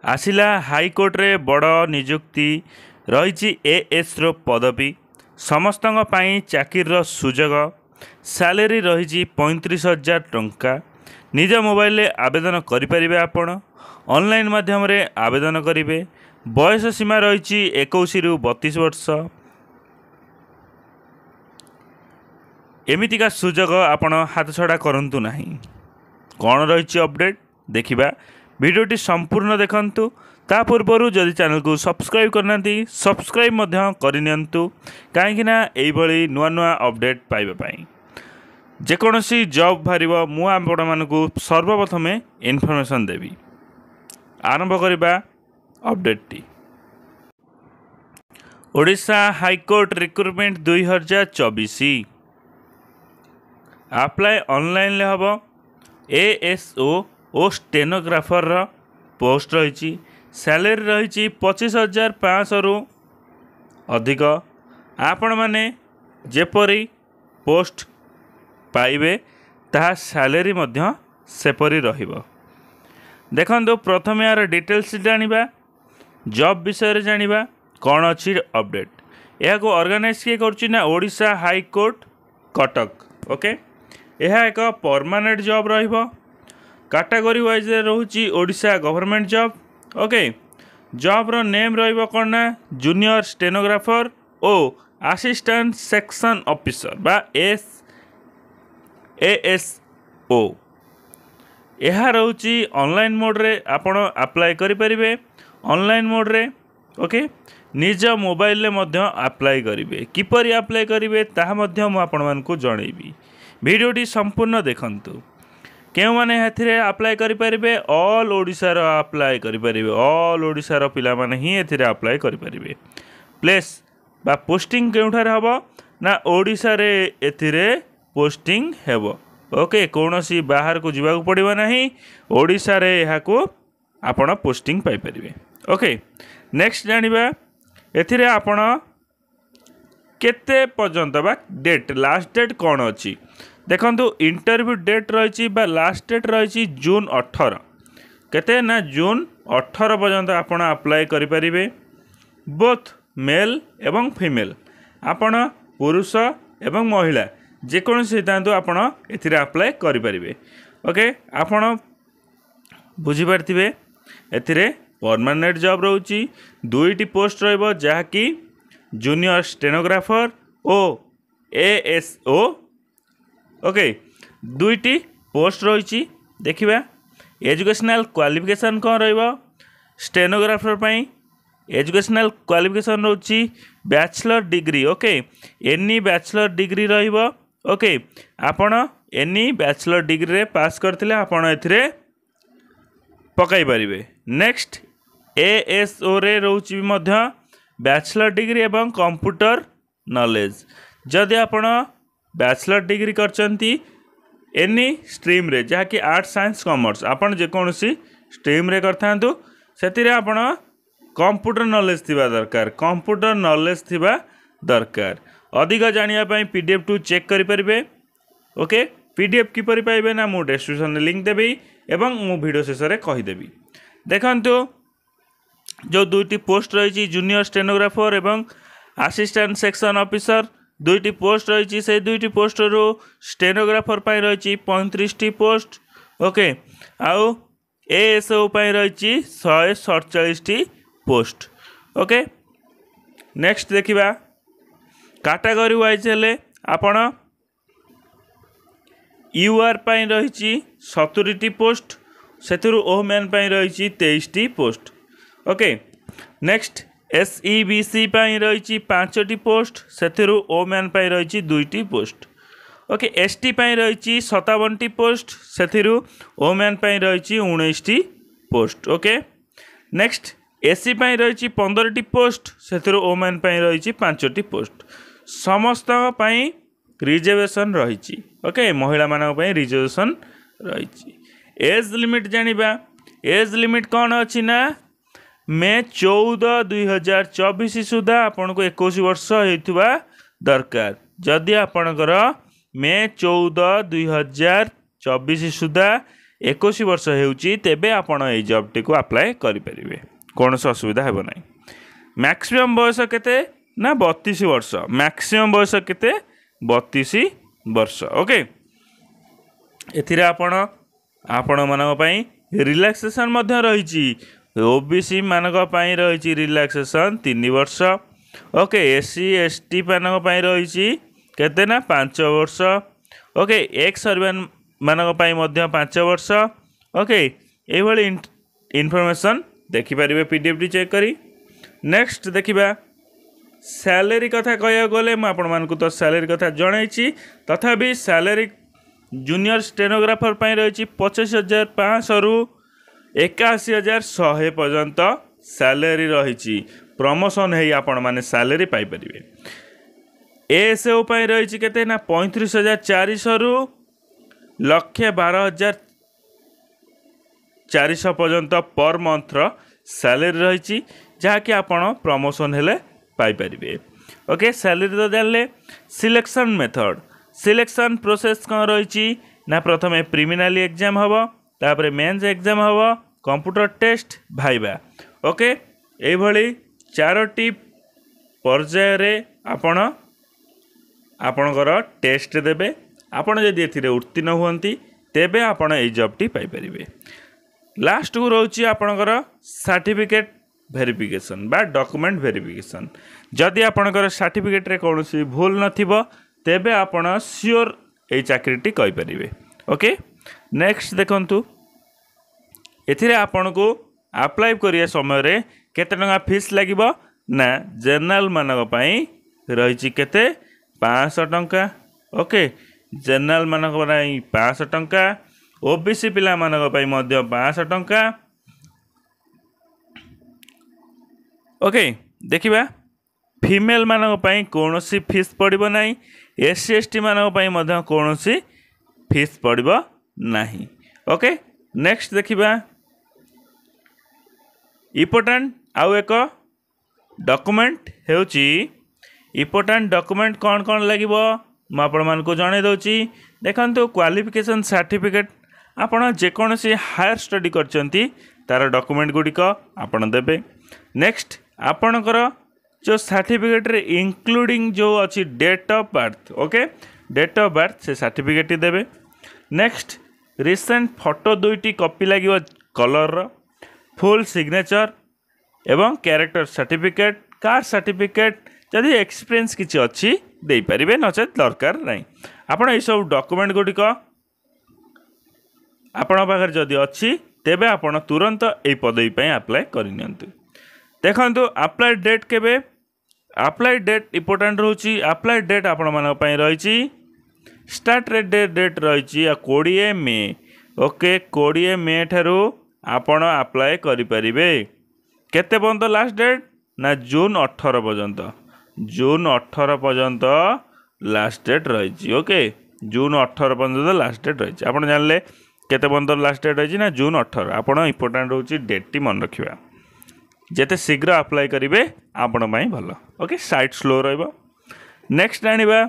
आसिला high court रे बड़ निजुक्ति रही एएस रो पदवी समस्त चाकिर सुजोग सैलरी रही 35,000 टंका निज मोबाइल आवेदन करें आपण ऑनलाइन माध्यम रे आवेदन करेंगे। बयस सीमा रही 21 रु 32 वर्ष। एमितिका सुजोग आपण हाथ छड़ा करंतु नहीं। कौन रही अपडेट देखिबा, वीडियोटी संपूर्ण देखंतु। ता पूर्व जदि चैनल को सब्सक्राइब करना सब्सक्राइब मध्य करनियंतु कहीं एभली नुआ नुआ अपडेट पाइबा पाई। जेकोसी जॉब बाहर मु आपण मानकु सर्वप्रथमे इनफॉरमेशन देवी। आरंभ करिबा update T. Odisha high court recruitment 2024 apply online ले हबो। एएसओ और स्टेनोग्राफर पोस्ट रही सैलरी रही 25,500 रु अधिक। आपण माने जेपरी पोस्ट पाइबे ताहा सैलरी मध्य सेपरी रहिबो। देखंतु प्रथम यार डिटेल्स जानिबा, जॉब विषय जानिबा कौन अच्छी अपडेट। यह को ऑर्गेनाइज किए करछि ना ओडिशा हाईकोर्ट कटक। ओके, यह एक परमानेंट जॉब रहिबो। कैटेगरी वाइज रोची Odisha government job. Okay, job रो नेम रहिबो कोन ना जूनियर स्टेनोग्राफर ओ असिस्टेंट सेक्शन ऑफिसर बा एएसओ। यह रोची ऑनलाइन मोड रे आपण अप्लाई करि परिबे। ऑनलाइन मोड रे ओके निज मोबाइल ले मध्य अप्लाई करिवे। किपरि अप्लाई करिवे ताहा मध्य मु आपण मानकु जणैबी। वीडियोटी संपूर्ण देखंतु। क्यों माने एथिरे अप्लाई करें? ऑल ओडिशा रो अप्लाई करें। ऑल ओडिशा रो पिला माने ही एथिरे अप्लाई करें। प्लेस बा पोस्टिंग केउठारे हबो ना ओडिशा रे एथिरे पोस्टिंग हेबो। ओके, कोनोसी बाहर को जीवा को पड़िबो नाही। ओडिशा रे एहा को आपण पोस्टिंग पाई परिबे। ओके, नेक्स्ट जानिबा एथिरे आपण केते पर्यंत बा डेट लास्ट डेट कौन अच्छी देखंतु। इंटरव्यू डेट रही लास्ट डेट रही जून 18 केते ना जून 18 पर्यंत आपण अप्लाई करें। बोथ मेल एवं फीमेल आपण पुरुष एवं महिला जेकोसी था आपण एथिरे अप्लाई करें। ओके, आपण बुझीपारे एथिरे परमानेंट जॉब रोची। दुईटी पोस्ट रहिबो जहाँकि जूनियर स्टेनोग्राफर ओ एएसओ। ओके, दुईटी पोस्ट रही। देखिबा एजुकेशनल क्वालिफिकेशन कौन रहिबो। स्टेनोग्राफर पई एजुकेशनल क्वालिफिकेशन रोची bachelor degree. Okay, any bachelor degree रहिबो। ओके, आपण एनी बैचलर डिग्री रे पास करथिले आपण एथिरे पकाई परिबे। नेक्स्ट एएसओ रे रोची मध्य बैचलर डिग्री एवं कंप्यूटर नॉलेज। जदि आपण बैचलर डिग्री करचंती एनी स्ट्रीम रे जहाँकि आर्ट्स साइंस कॉमर्स आपण जेकोसी स्ट्रीम रे करथांतु सेतिरे आपण कंप्यूटर नॉलेज थिबा दरकार। कंप्यूटर नॉलेज थिबा दरकार। अधिक जानिया पई पीडीएफ टू चेक करि परिबे। ओके, पीडीएफ किपरि पाइबे ना मु डिस्क्रिप्शन रे लिंक देबी एवं मु वीडियो शेष रे कहि देबी। देखंतु जो दुईटी पोस्ट रही जूनियर स्टेनोग्राफर एवं असिस्टेंट सेक्शन ऑफिसर दुईटी पोस्ट रही। से दुईटी पोस्ट रो स्टेनोग्राफर पाई रही 35टी पोस्ट। ओके, आउ एएसओ पाई रही 147टी पोस्ट। ओके, नेक्स्ट देखिबा कैटेगरी वाइज हेले आपण यूआर पाई रही 70टी पोस्ट। सेथुरु ओमेन पाई रही 23टी पोस्ट। ओके, नेक्स्ट एसईबीसी पाई रही 5टी पोस्ट। सेथिरु ओमेन पाई रही 2टी पोस्ट। ओके, एसटी पाई रही 57टी पोस्ट। सेथिरु ओमेन पाई रही 19टी पोस्ट। ओके, नेक्स्ट एसी पाई रही 15टी पोस्ट। सेथिरु ओमेन पाई रही 5टी पोस्ट। समस्त पाई रिजर्वेशन रही। ओके, महिला मानक पाई रिजर्वेशन रही। एज लिमिट जानिबा, एज लिमिट कौन अच्छी ना मे 14 2024 सुधा आपन को 21 वर्ष होइथबा दरकार। जदि आपणकर मे 14 2024 सुधा 21 वर्ष होउची तेबे आपण एई जॉब टी को अप्लाई करि परिबे कौन असुविधा हेबो नाही। मैक्सिमम बयस केते ना 32 वर्ष मैक्सिमम बयस केते 32 वर्ष ओके। एथिरे आपण मानक पई रिलैक्सेशन मध्य रहिची ओबीसी मानक पई रहिची रिलैक्सेशन 3 वर्ष ओके। एससी एसटी मानक पई रहिची केते ना 5 वर्ष ओके। एक्स सर्वियन मानक पई मध्य 5 वर्ष ओके। एई भली इनफॉरमेशन देखि परिबे पीडीएफ टी चेक करी। नेक्स्ट देखिबा सैलरी कथा कह गले मुझे तो सैलरी कथा जनई तथापि सैलरी जूनियर स्टेनोग्राफर पर रही 25,500 रु 81,100 पर्यंत सैलरी रही प्रमोशन है आपण माने सैलरी पाइपर। एएसओ पर रही केते ना 35,400 रु 1,12,400 पर्यंत पर मंथ सैलरी रही जहाँकि आपण प्रमोशन हेले पाइपर ओके। सैलरी तो जानले। सिलेक्शन मेथड सिलेक्शन प्रोसेस कौन रही ना प्रथम प्रिलिमिनारी एग्जाम हम तापर मेन्स एग्जाम हम कंप्यूटर टेस्ट भाइबा ओके। ये भली 4टी पर्याय आपणकर टेस्ट देबे आपण जदि एथिरे उत्तीर्ण हुअंती तेबे आपण एई जॉब टी पाइपर। लास्ट को रोची आपणकर सर्टिफिकेट वेरिफिकेशन बा डॉक्यूमेंट वेरिफिकेशन जदि आपणकर सर्टिफिकेट रे कोनोसी भूल नथिबो तेबे आपण श्योर ए चाकरीटी कहि परिबे ओके। नेक्स्ट देखंतु एथिरे आपण को अप्लाई करिया समय रे केते टका फीस लागिबो ना जनरल मानक पई रहिछि केते 500 टंका ओके। जनरल मानक पई 500 टंका ओबीसी पिला मानक पई मध्य 500 टंका ओके। देखिबा फीमेल मानक पई कोनोसी फीस पड़िबो नाही एससी एसटी मानक पई मध्य कोनोसी फीस पड़िबो नाही ओके। नेक्स्ट देखिबा इम्पोर्टेंट आउ एक डॉक्यूमेंट हेउची इम्पोर्टेंट डॉक्यूमेंट कौन कौन लागिबो म आपण मानको जणे दउची। देखंतु क्वालिफिकेशन सर्टिफिकेट आपण जेकोनसी हायर स्टडी करचंती तार डॉक्यूमेंट गुडिक आपण देबे। नेक्स्ट आपणकर जो सर्टिफिकेट रे इंक्लूडिंग जो अच्छी date of birth okay date of birth से सर्टिफिकेट देबे। नेक्स्ट रिसेंट फोटो 2टी कॉपी लगे कलर फुल सिग्नेचर एवं कैरेक्टर सर्टिफिकेट कार सर्टिफिकेट जदि एक्सपीरियंस किछि अच्छी दे पारिबे नचेत दरकार नहीं। आपण ए सब डॉक्यूमेंट गुडिक आपण पाखर जदि अच्छी तेबे आपण तुरंत ए पदवी पई अप्लाई करिनियंतु। देखंतु अप्लाई डेट केबे अप्लाई डेट इम्पोर्टेंट रोची अप्लाई डेट आपण मानक पई रहिछि स्टार्ट डेट रहिछि 20 मे ओके 20 मे ठारू आपण अप्लाई करि परिबे। केते पर्यंत लास्ट डेट ना जून 18 पर्यंत जून 18 पर्यंत लास्ट डेट रहिछि ओके। जून 18 पर्यंत लास्ट डेट रहिछि आपण जानले केते पर्यंत लास्ट डेट रहिछि ना जून 18 आपण इम्पोर्टेंट रोची डेट टी मन रखिबा जेते शीघ्र अप्लाई करेंगे आपण भल ओके। साइट स्लो रहिबो। नेक्स्ट जानिबा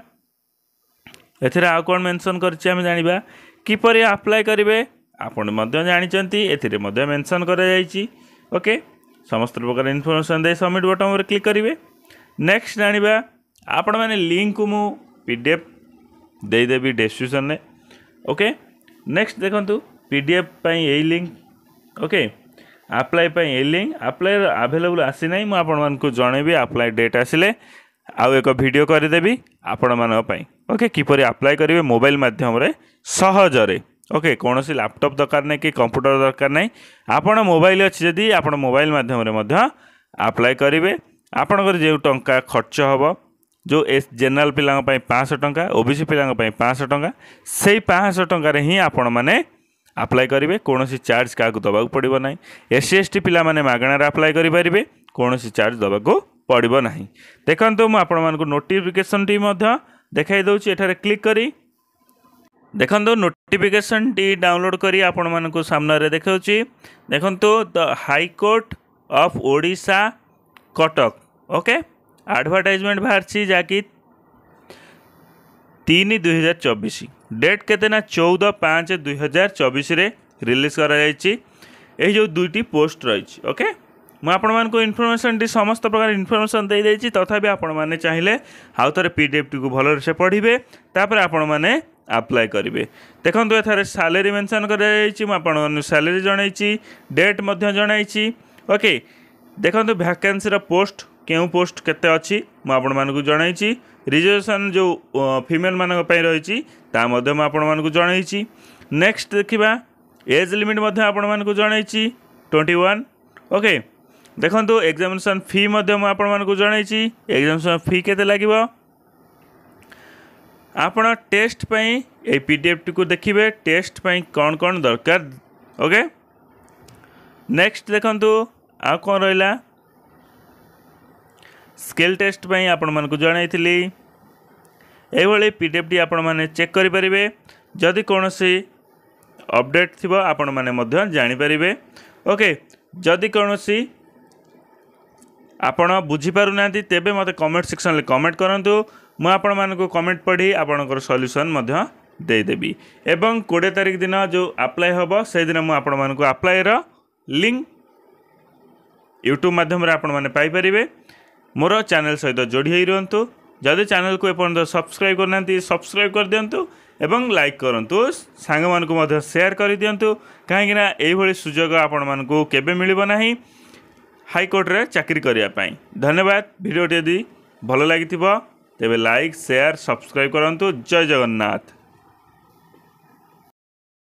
एथिरे आ कोन मेंशन करछि हम जानिबा किपरि अप्लाई करेंगे आपण मध्य जानिचंती एथिरे मध्य मेंशन करा जाइछि ओके। समस्त प्रकार इन्फॉर्मेशन दे सबमिट बटन पर क्लिक करेंगे। नेक्स्ट जानिबा आपण माने लिंक को मु पीडीएफ दे देबी डिस्क्रिप्शन में ओके। नेक्स्ट देखंतु पीडीएफ पई एई लिंक ओके अप्लाई पे ए लिंक अप्लाई अवेलेबल आसी ना मुझे आपण मानकु जणेबी अप्लाई डेट आसिले आउ एक वीडियो करदेवी आपण मानक पई ओके किपरि अप्लाई करेंगे मोबाइल माध्यम रे सहजरे ओके। कौन सी लैपटॉप दरकार नहीं कि कंप्यूटर दरकार नहीं आपण मोबाइल अच्छी जदि आपण मोबाइल माध्यम रे मध्य अप्लाई करेंगे। आपणकर जो टंका खर्च हम जो जनरल पिलांग पई 500 टंका ओबीसी पिलांग पई 500 टंका से 500 टंका रे ही आपण माने अप्लाई करेंगे कौन सी चार्ज क्या दबा पड़ो ना। एससी एसटी पिला माने मागणार अप्लाई करेंगे कौन सी चार्ज दबा पड़ो ना। देखो मुझे नोटिफिकेशन टी देखाई दूसरी एठारे क्लिक करी देखो नोटिफिकेशन टी डाउनलोड करी आपण मानकु सामने देखाउची। देखो the high court of Odisha Cuttack okay advertisement बाहर जहाँकि 3/2024 डेट केते ना 14/5/2024 रे रिलीज कर जो दुईटी पोस्ट रही ओके मुझे आपण इनफर्मेशन टी समस्त प्रकार इनफर्मेशन दे देती तथापि आपण मैंने चाहिए आउ थे पीडीएफ टी को भल से पढ़े तापर आपण मैंने अप्लाई करेंगे देखो एथार सैलरी मेंशन कर सैलरी जनई डेट जनई ओके देखो वैकेंसी पोस्ट क्यों पोस्ट केते अच्छी मुझे जनई रिजर्वेशन जो फीमेल मान रही मुझे जनई नेक्स्ट देखा एज लिमिट आपको जनई 21 ओके देखो एग्जामिनेशन फी आपको जनई एग्जामिनेशन फी केते लगे आपण टेस्ट पई पीडीएफ टी को देखिए टेस्ट पई कौन कौन दरकार ओके नेक्स्ट देखो आ कौन रहा स्किल टेस्ट पई आपण मानकु जणाइथिली एभली पीडीएफ टी आपण माने चेक करि परिबे जदि कोनोसी अपडेट थिबो आपण माने मध्य जानि परिबे ओके जदि कोनोसी आपण बुझी पारु नांती तेबे मते कमेंट सेक्शन ले कमेंट करंतु मु आपण मानकु कमेंट पढ़ी आपणकर सॉल्यूशन मध्य दे देबी एवं 20 तारिख दिन जो अप्लाई हबो से दिन मु आपण मानकु अप्लाई रो लिंक यूट्यूब माध्यम रे आपण माने पाई परिबे मोर चैनल सहित जोड़ी हो रुहतु जदि चैनल को एपर्यंत सब्सक्राइब करना सब्सक्राइब कर दिंतु एवं लाइक करूँ सांग मानू शेयर कर दिंतु कहीं सुजोग आपण मानकु केबे मिलिबो नाही हाईकोर्ट रे चाकरी करने धन्यवाद वीडियो यदि भल लगी तेबे लाइक शेयर सब्सक्राइब करूँ जय जगन्नाथ।